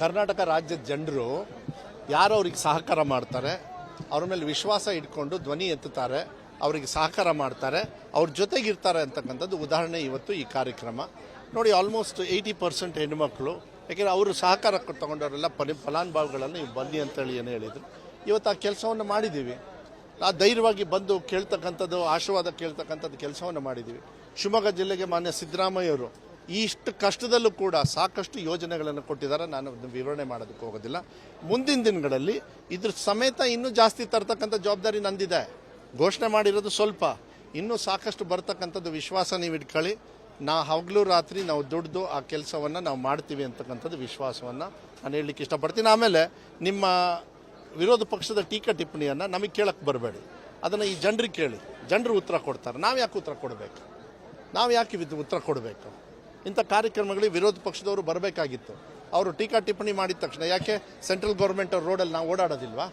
ಕರ್ನಾಟಕ ರಾಜ್ಯದ ಜನರು ಯಾರು ಅವ್ರಿಗೆ ಸಹಕಾರ ಮಾಡ್ತಾರೆ, ಅವ್ರ ಮೇಲೆ ವಿಶ್ವಾಸ ಇಟ್ಕೊಂಡು ಧ್ವನಿ ಎತ್ತುತ್ತಾರೆ, ಅವರಿಗೆ ಸಹಕಾರ ಮಾಡ್ತಾರೆ, ಅವ್ರ ಜೊತೆಗಿರ್ತಾರೆ ಅಂತಕ್ಕಂಥದ್ದು ಉದಾಹರಣೆ ಇವತ್ತು ಈ ಕಾರ್ಯಕ್ರಮ ನೋಡಿ. ಆಲ್ಮೋಸ್ಟ್ 80% ಹೆಣ್ಣುಮಕ್ಕಳು, ಯಾಕೆಂದರೆ ಅವರು ಸಹಕಾರ ತಗೊಂಡವರೆಲ್ಲ ಫಲಾನುಭವಿಗಳನ್ನು ನೀವು ಬನ್ನಿ ಅಂತೇಳಿ ಏನು ಹೇಳಿದರು. ಇವತ್ತು ಆ ಕೆಲಸವನ್ನು ಮಾಡಿದ್ದೀವಿ. ಆ ಧೈರ್ಯವಾಗಿ ಬಂದು ಕೇಳ್ತಕ್ಕಂಥದ್ದು, ಆಶೀರ್ವಾದ ಕೇಳ್ತಕ್ಕಂಥದ್ದು ಕೆಲಸವನ್ನು ಮಾಡಿದ್ದೀವಿ. ಶಿವಮೊಗ್ಗ ಜಿಲ್ಲೆಗೆ ಮಾನ್ಯ ಸಿದ್ದರಾಮಯ್ಯವರು ಇಷ್ಟು ಕಷ್ಟದಲ್ಲೂ ಕೂಡ ಸಾಕಷ್ಟು ಯೋಜನೆಗಳನ್ನು ಕೊಟ್ಟಿದ್ದಾರೆ. ನಾನು ಅದನ್ನು ವಿವರಣೆ ಮಾಡೋದಕ್ಕೆ ಹೋಗೋದಿಲ್ಲ. ಮುಂದಿನ ದಿನಗಳಲ್ಲಿ ಇದ್ರ ಸಮೇತ ಇನ್ನೂ ಜಾಸ್ತಿ ತರ್ತಕ್ಕಂಥ ಜವಾಬ್ದಾರಿ ನಂದಿದೆ. ಘೋಷಣೆ ಮಾಡಿರೋದು ಸ್ವಲ್ಪ, ಇನ್ನೂ ಸಾಕಷ್ಟು ಬರ್ತಕ್ಕಂಥದ್ದು ವಿಶ್ವಾಸ ನೀವು ಇಟ್ಕೊಳ್ಳಿ. ಹಗಲು ರಾತ್ರಿ ನಾವು ದುಡ್ದು ಆ ಕೆಲಸವನ್ನು ನಾವು ಮಾಡ್ತೀವಿ ಅಂತಕ್ಕಂಥದ್ದು ವಿಶ್ವಾಸವನ್ನು ನಾನು ಹೇಳಲಿಕ್ಕೆ ಇಷ್ಟಪಡ್ತೀನಿ. ಆಮೇಲೆ ನಿಮ್ಮ ವಿರೋಧ ಪಕ್ಷದ ಟೀಕಾ ಟಿಪ್ಪಣಿಯನ್ನು ನಮಗೆ ಕೇಳಕ್ಕೆ ಬರಬೇಡಿ, ಅದನ್ನು ಈ ಜನರಿಗೆ ಕೇಳಿ. ಜನರು ಉತ್ತರ ಕೊಡ್ತಾರೆ. ನಾವು ಯಾಕೆ ಉತ್ತರ ಕೊಡಬೇಕು? ನಾವು ಯಾಕೆ ಉತ್ತರ ಕೊಡಬೇಕು? ಇಂಥ ಕಾರ್ಯಕ್ರಮಗಳಿಗೆ ವಿರೋಧ ಪಕ್ಷದವರು ಬರಬೇಕಾಗಿತ್ತು. ಅವರು ಟೀಕಾ ಟಿಪ್ಪಣಿ ಮಾಡಿದ ತಕ್ಷಣ ಯಾಕೆ ಸೆಂಟ್ರಲ್ ಗೌರ್ಮೆಂಟ್ ಅವ್ರ ರೋಡಲ್ಲಿ ನಾವು ಓಡಾಡೋದಿಲ್ವಾ?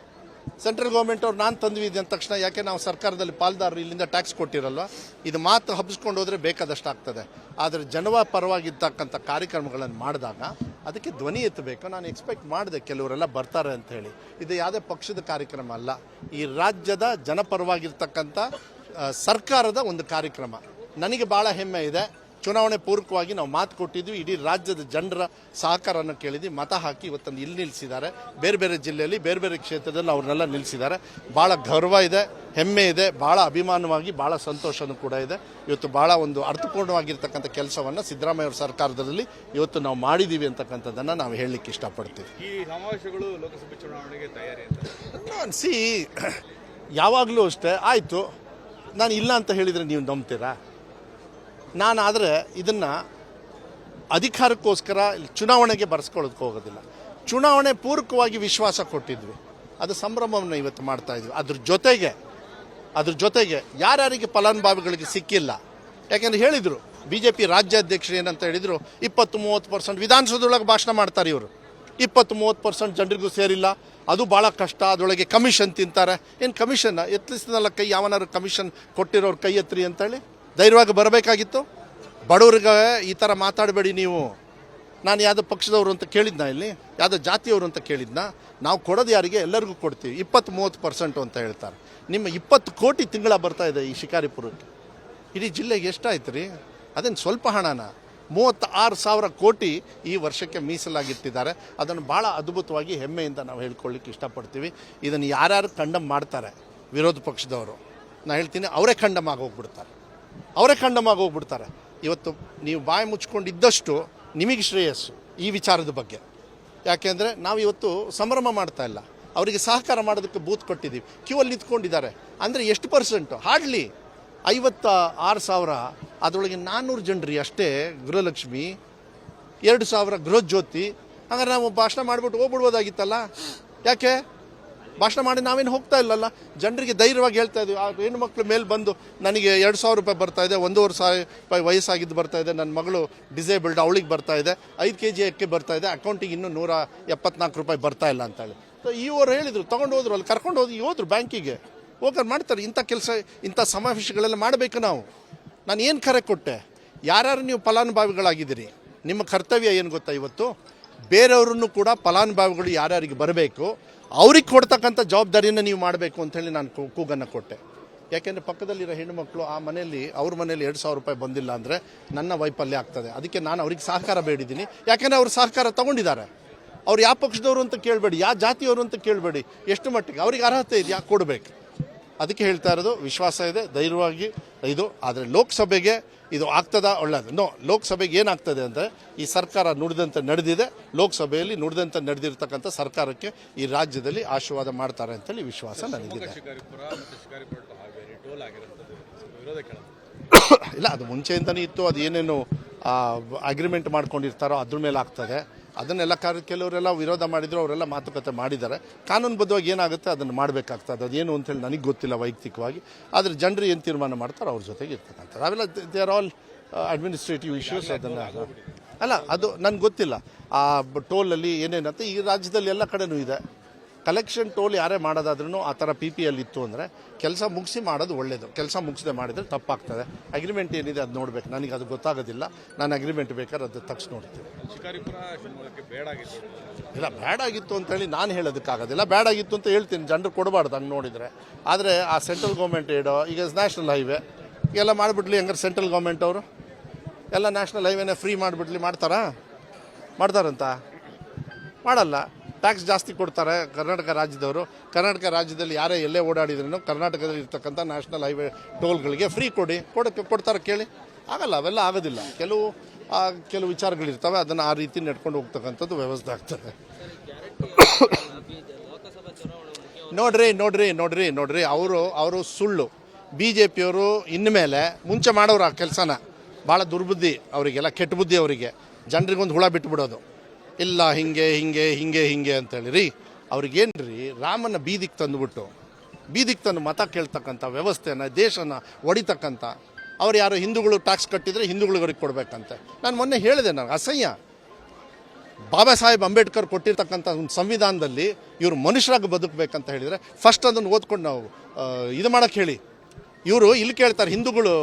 ಸೆಂಟ್ರಲ್ ಗೌರ್ಮೆಂಟ್ ಅವ್ರು ನಾನು ತಂದ್ವಿದ್ದೆ ಅಂದ ತಕ್ಷಣ ಯಾಕೆ ನಾವು ಸರ್ಕಾರದಲ್ಲಿ ಪಾಲ್ದಾರರು ಇಲ್ಲಿಂದ ಟ್ಯಾಕ್ಸ್ ಕೊಟ್ಟಿರಲ್ವ? ಇದು ಮಾತು ಹಬ್ಬಿಸ್ಕೊಂಡು ಹೋದರೆ ಬೇಕಾದಷ್ಟು ಆಗ್ತದೆ. ಆದರೆ ಜನವ ಪರವಾಗಿರ್ತಕ್ಕಂಥ ಕಾರ್ಯಕ್ರಮಗಳನ್ನು ಮಾಡಿದಾಗ ಅದಕ್ಕೆ ಧ್ವನಿ ಎತ್ತಬೇಕು. ನಾನು ಎಕ್ಸ್ಪೆಕ್ಟ್ ಮಾಡಿದೆ ಕೆಲವರೆಲ್ಲ ಬರ್ತಾರೆ ಅಂತ ಹೇಳಿ. ಇದು ಯಾವುದೇ ಪಕ್ಷದ ಕಾರ್ಯಕ್ರಮ ಅಲ್ಲ, ಈ ರಾಜ್ಯದ ಜನಪರವಾಗಿರ್ತಕ್ಕಂಥ ಸರ್ಕಾರದ ಒಂದು ಕಾರ್ಯಕ್ರಮ. ನನಗೆ ಭಾಳ ಹೆಮ್ಮೆ ಇದೆ. ಚುನಾವಣೆ ಪೂರ್ವಕವಾಗಿ ನಾವು ಮಾತು ಕೊಟ್ಟಿದ್ವಿ, ಇಡೀ ರಾಜ್ಯದ ಜನರ ಸಹಕಾರವನ್ನು ಕೇಳಿದ್ವಿ, ಮತ ಹಾಕಿ ಇವತ್ತನ್ನು ಇಲ್ಲಿ ನಿಲ್ಲಿಸಿದ್ದಾರೆ. ಬೇರೆ ಬೇರೆ ಜಿಲ್ಲೆಯಲ್ಲಿ ಬೇರೆ ಬೇರೆ ಕ್ಷೇತ್ರದಲ್ಲಿ ಅವ್ರನ್ನೆಲ್ಲ ನಿಲ್ಲಿಸಿದ್ದಾರೆ. ಭಾಳ ಗೌರವ ಇದೆ, ಹೆಮ್ಮೆ ಇದೆ, ಭಾಳ ಅಭಿಮಾನವಾಗಿ ಭಾಳ ಸಂತೋಷನೂ ಕೂಡ ಇದೆ. ಇವತ್ತು ಭಾಳ ಒಂದು ಅರ್ಥಪೂರ್ಣವಾಗಿರ್ತಕ್ಕಂಥ ಕೆಲಸವನ್ನು ಸಿದ್ದರಾಮಯ್ಯ ಅವರ ಸರ್ಕಾರದಲ್ಲಿ ಇವತ್ತು ನಾವು ಮಾಡಿದ್ದೀವಿ ಅಂತಕ್ಕಂಥದ್ದನ್ನು ನಾವು ಹೇಳಲಿಕ್ಕೆ ಇಷ್ಟಪಡ್ತೀವಿ. ಈ ಸಮಾವೇಶಗಳು ಲೋಕಸಭೆ ಚುನಾವಣೆಗೆ ತಯಾರಿ ಅಂತ ಯಾವಾಗಲೂ ಅಷ್ಟೇ ಆಯಿತು. ನಾನು ಇಲ್ಲ ಅಂತ ಹೇಳಿದರೆ ನೀವು ನಂಬ್ತೀರಾ? ನಾನಾದರೆ ಇದನ್ನು ಅಧಿಕಾರಕ್ಕೋಸ್ಕರ ಚುನಾವಣೆಗೆ ಬರ್ಸ್ಕೊಳ್ಳೋದಕ್ಕೆ ಹೋಗೋದಿಲ್ಲ. ಚುನಾವಣೆ ಪೂರ್ವಕವಾಗಿ ವಿಶ್ವಾಸ ಕೊಟ್ಟಿದ್ವಿ, ಅದು ಸಂಭ್ರಮವನ್ನು ಇವತ್ತು ಮಾಡ್ತಾ ಇದ್ವಿ. ಅದ್ರ ಜೊತೆಗೆ ಯಾರ್ಯಾರಿಗೆ ಫಲಾನುಭವಿಗಳಿಗೆ ಸಿಕ್ಕಿಲ್ಲ, ಯಾಕೆಂದ್ರೆ ಹೇಳಿದರು BJP ರಾಜ್ಯಾಧ್ಯಕ್ಷರು ಏನಂತ ಹೇಳಿದರು, 20-30% ವಿಧಾನಸೌಧದೊಳಗೆ ಭಾಷಣ ಮಾಡ್ತಾರೆ ಇವರು. 20-30% ಜನರಿಗೂ ಸೇರಿಲ್ಲ, ಅದು ಭಾಳ ಕಷ್ಟ. ಅದರೊಳಗೆ ಕಮಿಷನ್ ತಿಂತಾರೆ. ಏನು ಕಮಿಷನ್ ಎತ್ತಲಿಸಿದಲ್ಲ ಕೈ? ಯಾವನಾರು ಕಮಿಷನ್ ಕೊಟ್ಟಿರೋರು ಕೈ ಎತ್ತರಿ ಅಂತೇಳಿ ಧೈರ್ಯವಾಗಿ ಬರಬೇಕಾಗಿತ್ತು. ಬಡವ್ರಿಗೆ ಈ ಥರ ಮಾತಾಡಬೇಡಿ ನೀವು. ನಾನು ಯಾವುದೋ ಪಕ್ಷದವರು ಅಂತ ಕೇಳಿದ್ನ, ಇಲ್ಲಿ ಯಾವುದೋ ಜಾತಿಯವರು ಅಂತ ಕೇಳಿದ್ನ? ನಾವು ಕೊಡೋದು ಯಾರಿಗೆ? ಎಲ್ಲರಿಗೂ ಕೊಡ್ತೀವಿ. 20-30% ಅಂತ ಹೇಳ್ತಾರೆ. ನಿಮ್ಮ 20 ಕೋಟಿ ತಿಂಗಳ ಬರ್ತಾ ಇದೆ ಈ ಶಿಕಾರಿಪುರಕ್ಕೆ. ಇಡೀ ಜಿಲ್ಲೆಗೆ ಎಷ್ಟಾಯ್ತು ರೀ? ಅದೇನು ಸ್ವಲ್ಪ ಹಣನ? 36,000 ಕೋಟಿ ಈ ವರ್ಷಕ್ಕೆ ಮೀಸಲಾಗಿಟ್ಟಿದ್ದಾರೆ. ಅದನ್ನು ಭಾಳ ಅದ್ಭುತವಾಗಿ ಹೆಮ್ಮೆಯಿಂದ ನಾವು ಹೇಳ್ಕೊಳ್ಳಿಕ್ಕೆ ಇಷ್ಟಪಡ್ತೀವಿ. ಇದನ್ನು ಯಾರ್ಯಾರು ಕಂಡಮ್ ಮಾಡ್ತಾರೆ ವಿರೋಧ ಪಕ್ಷದವರು, ನಾನು ಹೇಳ್ತೀನಿ ಅವರೇ ಕಂಡಮ್ ಆಗೋಗ್ಬಿಡ್ತಾರೆ. ಇವತ್ತು ನೀವು ಬಾಯಿ ಮುಚ್ಕೊಂಡಿದ್ದಷ್ಟು ನಿಮಗೆ ಶ್ರೇಯಸ್ಸು ಈ ವಿಚಾರದ ಬಗ್ಗೆ. ಯಾಕೆಂದರೆ ನಾವು ಇವತ್ತು ಸಂಭ್ರಮ ಮಾಡ್ತಾ ಇಲ್ಲ, ಅವರಿಗೆ ಸಹಕಾರ ಮಾಡೋದಕ್ಕೆ ಬೂತ್ ಕೊಟ್ಟಿದ್ದೀವಿ. ಕ್ಯೂ ಅಲ್ಲಿ ನಿಂತ್ಕೊಂಡಿದ್ದಾರೆ. ಅಂದರೆ ಎಷ್ಟು ಪರ್ಸೆಂಟು? ಹಾರ್ಡ್ಲಿ 56,000. ಅದರೊಳಗೆ 400 ಜನರಿ ಅಷ್ಟೇ ಗೃಹಲಕ್ಷ್ಮಿ, 2,000 ಗೃಹಜ್ಯೋತಿ. ಹಾಗಾದ್ರೆ ನಾವು ಭಾಷಣ ಮಾಡಿಬಿಟ್ಟು ಹೋಗ್ಬಿಡ್ಬೋದಾಗಿತ್ತಲ್ಲ. ಯಾಕೆ ಭಾಷಣ ಮಾಡಿ ನಾವೇನು ಹೋಗ್ತಾ ಇಲ್ಲಲ್ಲ? ಜನರಿಗೆ ಧೈರ್ಯವಾಗಿ ಹೇಳ್ತಾ ಇದ್ವಿ. ಆ ಹೆಣ್ಣು ಮಕ್ಕಳ ಮೇಲೆ ಬಂದು ನನಗೆ 2,000 ರೂಪಾಯಿ ಬರ್ತಾ ಇದೆ, 1,500 ರೂಪಾಯಿ ವಯಸ್ಸಾಗಿದ್ದು ಬರ್ತಾ ಇದೆ, ನನ್ನ ಮಗಳು ಡಿಸೇಬಲ್ಡ್, ಅವಳಿಗೆ ಬರ್ತಾ ಇದೆ, 5 kg ಅಕ್ಕಿ ಬರ್ತಾ ಇದೆ, ಅಕೌಂಟಿಗೆ ಇನ್ನೂ 174 ರೂಪಾಯಿ ಬರ್ತಾ ಇಲ್ಲ ಅಂತೇಳಿ. ಸೊ ಇವರು ಹೇಳಿದರು, ತೊಗೊಂಡು ಹೋದ್ರು, ಅಲ್ಲಿ ಕರ್ಕೊಂಡು ಹೋದ್ರು ಬ್ಯಾಂಕಿಗೆ. ಹೋಗೋರು ಮಾಡ್ತಾರೆ ಇಂಥ ಕೆಲಸ. ಇಂಥ ಸಮಾವೇಶಗಳೆಲ್ಲ ಮಾಡಬೇಕು ನಾವು. ನಾನು ಏನು ಕರೆ ಕೊಟ್ಟೆ? ಯಾರ್ಯಾರು ನೀವು ಫಲಾನುಭವಿಗಳಾಗಿದ್ದೀರಿ, ನಿಮ್ಮ ಕರ್ತವ್ಯ ಏನು ಗೊತ್ತಾ? ಇವತ್ತು ಬೇರೆಯವ್ರನ್ನು ಕೂಡ ಫಲಾನುಭವಿಗಳು ಯಾರ್ಯಾರಿಗೆ ಬರಬೇಕು ಅವ್ರಿಗೆ ಕೊಡ್ತಕ್ಕಂಥ ಜವಾಬ್ದಾರಿಯನ್ನು ನೀವು ಮಾಡಬೇಕು ಅಂಥೇಳಿ ನಾನು ಕೂಗನ್ನು ಕೊಟ್ಟೆ. ಯಾಕೆಂದರೆ ಪಕ್ಕದಲ್ಲಿರೋ ಹೆಣ್ಣುಮಕ್ಕಳು ಆ ಮನೆಯಲ್ಲಿ, ಅವ್ರ ಮನೇಲಿ 2,000 ರೂಪಾಯಿ ಬಂದಿಲ್ಲ ಅಂದರೆ ನನ್ನ ವೈಫಲ್ಯ ಆಗ್ತದೆ. ಅದಕ್ಕೆ ನಾನು ಅವ್ರಿಗೆ ಸಹಕಾರ ಬೇಡಿದ್ದೀನಿ. ಯಾಕೆಂದರೆ ಅವ್ರು ಸಹಕಾರ ತೊಗೊಂಡಿದ್ದಾರೆ. ಅವ್ರು ಯಾವ ಪಕ್ಷದವರು ಅಂತ ಕೇಳಬೇಡಿ, ಯಾವ ಜಾತಿಯವರು ಅಂತ ಕೇಳಬೇಡಿ, ಎಷ್ಟು ಮಟ್ಟಿಗೆ ಅವ್ರಿಗೆ ಅರ್ಹತೆ ಇದೆಯಾ ಕೊಡಬೇಕು. ಅದಕ್ಕೆ ಹೇಳ್ತಾ ಇರೋದು, ವಿಶ್ವಾಸ ಇದೆ, ಧೈರ್ಯವಾಗಿ ಇದು. ಆದರೆ ಲೋಕಸಭೆಗೆ ಇದು ಆಗ್ತದಾ? ಒಳ್ಳೆಯದು. ಲೋಕಸಭೆಗೆ ಏನಾಗ್ತದೆ ಅಂದರೆ, ಈ ಸರ್ಕಾರ ನುಡಿದಂತೆ ನಡೆದಿದೆ. ಲೋಕಸಭೆಯಲ್ಲಿ ನುಡಿದಂತೆ ನಡೆದಿರ್ತಕ್ಕಂಥ ಸರ್ಕಾರಕ್ಕೆ ಈ ರಾಜ್ಯದಲ್ಲಿ ಆಶೀರ್ವಾದ ಮಾಡ್ತಾರೆ ಅಂತೇಳಿ ವಿಶ್ವಾಸ ನನಗಿದೆ. ಇಲ್ಲ, ಅದು ಮುಂಚೆಯಿಂದನೇ ಇತ್ತು. ಅದು ಏನೇನು ಅಗ್ರಿಮೆಂಟ್ ಮಾಡ್ಕೊಂಡಿರ್ತಾರೋ ಅದ್ರ ಮೇಲೆ ಆಗ್ತದೆ. ಅದನ್ನೆಲ್ಲ ಕೆಲವರೆಲ್ಲ ವಿರೋಧ ಮಾಡಿದ್ರು, ಅವರೆಲ್ಲ ಮಾತುಕತೆ ಮಾಡಿದ್ದಾರೆ. ಕಾನೂನುಬದ್ಧವಾಗಿ ಏನಾಗುತ್ತೆ ಅದನ್ನು ಮಾಡಬೇಕಾಗ್ತದೆ. ಅದೇನು ಅಂತೇಳಿ ನನಗೆ ಗೊತ್ತಿಲ್ಲ ವೈಯಕ್ತಿಕವಾಗಿ. ಆದರೆ ಜನರು ಏನು ತೀರ್ಮಾನ ಮಾಡ್ತಾರೋ ಅವ್ರ ಜೊತೆಗೆ ಇರ್ತಕ್ಕಂಥದ್ದು. ಅವೆಲ್ಲ they are all administrative issues. ಅದನ್ನು ಅಲ್ಲ, ಅದು ನನಗೆ ಗೊತ್ತಿಲ್ಲ. ಆ ಟೋಲಲ್ಲಿ ಏನೇನಂತ ಈ ರಾಜ್ಯದಲ್ಲಿ ಎಲ್ಲ ಕಡೆನೂ ಇದೆ. ಕಲೆಕ್ಷನ್ ಟೋಲ್ ಯಾರೇ ಮಾಡೋದಾದ್ರೂ ಆ ಥರ PPL ಇತ್ತು ಅಂದರೆ ಕೆಲಸ ಮುಗಿಸಿ ಮಾಡೋದು ಒಳ್ಳೆಯದು. ಕೆಲಸ ಮುಗಿಸದೆ ಮಾಡಿದರೆ ತಪ್ಪಾಗ್ತದೆ. ಅಗ್ರಿಮೆಂಟ್ ಏನಿದೆ ಅದು ನೋಡಬೇಕು. ನನಗೆ ಅದು ಗೊತ್ತಾಗೋದಿಲ್ಲ. ನಾನು ಅಗ್ರಿಮೆಂಟ್ ಬೇಕಾದ್ರೆ ಅದು ತಕ್ಷಣ ನೋಡ್ತೀನಿ. ಶಿಕಾರಿಪುರ ಶಿವಮೊಗ್ಗಕ್ಕೆ ಬೇಡಾಗಿತ್ತು ಇಲ್ಲ, ಬೇಡಾಗಿತ್ತು ಅಂತೇಳಿ ನಾನು ಹೇಳೋದಕ್ಕಾಗೋದಿಲ್ಲ. ಬೇಡಾಗಿತ್ತು ಅಂತ ಹೇಳ್ತೀನಿ, ಜನರು ಕೊಡಬಾರ್ದು ಹಂಗೆ ನೋಡಿದರೆ. ಆದರೆ ಆ ಸೆಂಟ್ರಲ್ ಗೌರ್ಮೆಂಟ್ ಏಡೋ ಈಗ ನ್ಯಾಷನಲ್ ಹೈವೇ ಎಲ್ಲ ಮಾಡಿಬಿಡ್ಲಿ. ಹಂಗಾರೆ ಸೆಂಟ್ರಲ್ ಗೌರ್ಮೆಂಟ್ ಅವರು ಎಲ್ಲ ನ್ಯಾಷನಲ್ ಹೈವೇನೇ ಫ್ರೀ ಮಾಡಿಬಿಡ್ಲಿ. ಮಾಡ್ತಾರಂತ ಮಾಡಲ್ಲ. ಟ್ಯಾಕ್ಸ್ ಜಾಸ್ತಿ ಕೊಡ್ತಾರೆ ಕರ್ನಾಟಕ ರಾಜ್ಯದವರು. ಕರ್ನಾಟಕ ರಾಜ್ಯದಲ್ಲಿ ಯಾರೇ ಎಲ್ಲೇ ಓಡಾಡಿದ್ರೂ ಕರ್ನಾಟಕದಲ್ಲಿ ಇರ್ತಕ್ಕಂಥ ನ್ಯಾಷನಲ್ ಹೈವೇ ಟೋಲ್ಗಳಿಗೆ ಫ್ರೀ ಕೊಡ್ತಾರೆ ಕೇಳಿ. ಆಗಲ್ಲ, ಅವೆಲ್ಲ ಆಗೋದಿಲ್ಲ. ಕೆಲವು ವಿಚಾರಗಳಿರ್ತವೆ, ಅದನ್ನು ಆ ರೀತಿ ನಡ್ಕೊಂಡು ಹೋಗ್ತಕ್ಕಂಥದ್ದು ವ್ಯವಸ್ಥೆ ಆಗ್ತದೆ. ನೋಡ್ರಿ ಅವರು ಸುಳ್ಳು. BJPಯವರು ಇನ್ಮೇಲೆ ಮುಂಚೆ ಮಾಡೋರು ಆ ಕೆಲಸನ ಭಾಳ ದುರ್ಬುದ್ಧಿ ಅವರಿಗೆಲ್ಲ, ಕೆಟ್ಟ ಬುದ್ಧಿ ಅವರಿಗೆ. ಜನರಿಗೊಂದು ಹುಳ ಬಿಟ್ಬಿಡೋದು. ಇಲ್ಲ ಹಿಂಗೆ ಅಂತೇಳಿ ರೀ. ಅವ್ರಿಗೇನು ರೀ, ರಾಮನ ಬೀದಿಗೆ ತಂದು ಮತ ಕೇಳ್ತಕ್ಕಂಥ ವ್ಯವಸ್ಥೆನ, ದೇಶನ ಹೊಡಿತಕ್ಕಂಥ ಅವ್ರು ಯಾರು ಹಿಂದೂಗಳು ಟ್ಯಾಕ್ಸ್ ಕಟ್ಟಿದರೆ ಹಿಂದೂಗಳಿಗವ್ರಿಗೆ ಕೊಡಬೇಕಂತೆ. ನಾನು ಮೊನ್ನೆ ಹೇಳಿದೆ, ನನಗೆ ಅಸಹ್ಯ. ಬಾಬಾ ಸಾಹೇಬ್ ಅಂಬೇಡ್ಕರ್ ಕೊಟ್ಟಿರ್ತಕ್ಕಂಥ ಒಂದು ಸಂವಿಧಾನದಲ್ಲಿ ಇವರು ಮನುಷ್ಯರಾಗಿ ಬದುಕಬೇಕಂತ ಹೇಳಿದರೆ ಫಸ್ಟ್ ಅದನ್ನು ಓದ್ಕೊಂಡು ನಾವು ಇದು ಮಾಡೋಕ್ಕೆ ಹೇಳಿ. ಇವರು ಇಲ್ಲಿ ಕೇಳ್ತಾರೆ ಹಿಂದೂಗಳು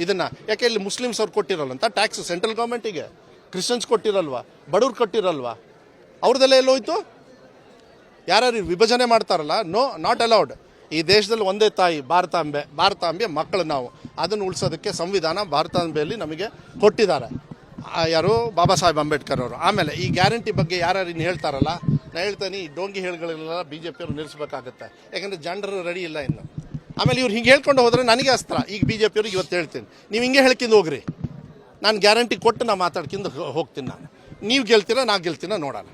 ಇದನ್ನು ಯಾಕೆ ಇಲ್ಲಿ ಮುಸ್ಲಿಮ್ಸ್ ಅವ್ರು ಕೊಟ್ಟಿರಲ್ಲ ಅಂತ ಟ್ಯಾಕ್ಸ್ ಸೆಂಟ್ರಲ್ ಗೌರ್ಮೆಂಟಿಗೆ. ಕ್ರಿಶ್ಚಿಯನ್ಸ್ ಕೊಟ್ಟಿರಲ್ವಾ, ಬಡವ್ರು ಕೊಟ್ಟಿರಲ್ವಾ, ಅವ್ರದ್ದೆಲ್ಲ ಎಲ್ಲೋಯ್ತು? ಯಾರ್ಯಾರು ವಿಭಜನೆ ಮಾಡ್ತಾರಲ್ಲ, ನಾಟ್ ಅಲೌಡ್. ಈ ದೇಶದಲ್ಲಿ ಒಂದೇ ತಾಯಿ ಭಾರತಾಂಬೆ ಮಕ್ಕಳು ನಾವು. ಅದನ್ನು ಉಳಿಸೋದಕ್ಕೆ ಸಂವಿಧಾನ ಭಾರತಾಂಬೆಯಲ್ಲಿ ನಮಗೆ ಕೊಟ್ಟಿದ್ದಾರೆ. ಯಾರು ಬಾಬಾ ಸಾಹೇಬ್ ಅಂಬೇಡ್ಕರ್ ಅವರು. ಆಮೇಲೆ ಈ ಗ್ಯಾರಂಟಿ ಬಗ್ಗೆ ಯಾರ್ಯಾರು ಇನ್ನು ಹೇಳ್ತಾರಲ್ಲ, ನಾನು ಹೇಳ್ತೇನೆ, ಈ ಡೋಂಗಿ ಹೇಳುಗಳೆಲ್ಲ BJPಯವರು ನಿಲ್ಲಿಸ್ಬೇಕಾಗತ್ತೆ. ಯಾಕಂದರೆ ಜನರು ರೆಡಿ ಇಲ್ಲ ಇನ್ನು. ಆಮೇಲೆ ಇವ್ರು ಹಿಂಗೆ ಹೇಳ್ಕೊಂಡು ಹೋದರೆ ನನಗೆ ಅಸ್ತ್ರ. ಈಗ BJPಯವ್ರಿಗೆ ಇವತ್ತು ಹೇಳ್ತೀನಿ, ನೀವು ಹಿಂಗೆ ಹೇಳ್ಕೊಂಡು ಹೋಗ್ರಿ, ನಾನು ಗ್ಯಾರಂಟಿ ಕೊಟ್ಟು ನಾನು ಮಾತಾಡ್ಕೊಂಡು ಹೋಗ್ತೀನಿ. ನೀವು ಗೆಲ್ತೀರಾ, ನಾ ಗೆಲ್ತೀನ ನೋಡೋಣ.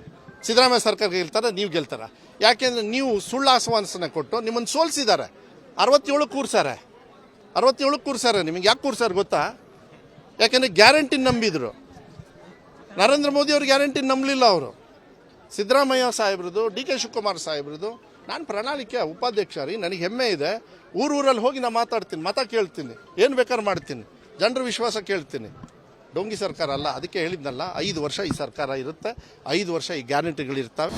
ಸಿದ್ದರಾಮಯ್ಯ ಸರ್ಕಾರ ಗೆಲ್ತಾರೆ, ನೀವು ಗೆಲ್ತಾರ. ಯಾಕೆಂದರೆ ನೀವು ಸುಳ್ಳು ಆಶ್ವಾಸನೆ ಕೊಟ್ಟು ನಿಮ್ಮನ್ನು ಸೋಲಿಸಿದ್ದಾರೆ. 67 ಕೂರ್ಸಾರೆ. ನಿಮಗೆ ಯಾಕೆ ಕೂರ್ಸಾರೆ ಗೊತ್ತಾ? ಯಾಕೆಂದರೆ ಗ್ಯಾರಂಟಿ ನಂಬಿದ್ರು. ನರೇಂದ್ರ ಮೋದಿ ಅವ್ರು ಗ್ಯಾರಂಟಿ ನಂಬಲಿಲ್ಲ. ಅವರು ಸಿದ್ದರಾಮಯ್ಯ ಸಾಹೇಬ್ರದ್ದು, DK ಶಿವಕುಮಾರ್ ಸಾಹೇಬ್ರದ್ದು. ನಾನು ಪ್ರಣಾಳಿಕೆ ಉಪಾಧ್ಯಕ್ಷ ರೀ. ನನಗೆ ಹೆಮ್ಮೆ ಇದೆ. ಊರಲ್ಲಿ ಹೋಗಿ ನಾನು ಮಾತಾಡ್ತೀನಿ, ಮತ ಕೇಳ್ತೀನಿ, ಏನು ಬೇಕಾದ್ರೆ ಮಾಡ್ತೀನಿ, ಜನರ ವಿಶ್ವಾಸ ಕೇಳ್ತೀನಿ. ಡೋಂಗಿ ಸರ್ಕಾರ ಅಲ್ಲ. ಅದಕ್ಕೆ ಹೇಳಿದ್ನಲ್ಲ, 5 ವರ್ಷ ಈ ಸರ್ಕಾರ ಇರುತ್ತೆ, 5 ವರ್ಷ ಈ ಗ್ಯಾರಂಟಿಗಳಿರ್ತವೆ.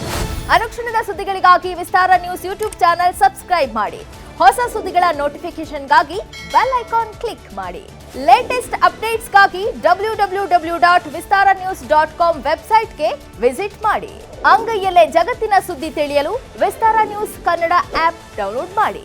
ಅನುಕ್ಷಣದ ಸುದ್ದಿಗಳಿಗಾಗಿ ವಿಸ್ತಾರ ನ್ಯೂಸ್ ಯೂಟ್ಯೂಬ್ ಚಾನೆಲ್ ಸಬ್ಸ್ಕ್ರೈಬ್ ಮಾಡಿ. ಹೊಸ ಸುದ್ದಿಗಳ ನೋಟಿಫಿಕೇಶನ್ಗಾಗಿ ಬೆಲ್ ಐಕಾನ್ ಕ್ಲಿಕ್ ಮಾಡಿ. ಲೇಟೆಸ್ಟ್ ಅಪ್ಡೇಟ್ಸ್ಗಾಗಿ www.vistaranews.com ವೆಬ್ಸೈಟ್ಗೆ ವಿಸಿಟ್ ಮಾಡಿ. ಅಂಗೈಯಲ್ಲೇ ಜಗತ್ತಿನ ಸುದ್ದಿ ತಿಳಿಯಲು ವಿಸ್ತಾರ ನ್ಯೂಸ್ ಕನ್ನಡ ಆಪ್ ಡೌನ್ಲೋಡ್ ಮಾಡಿ.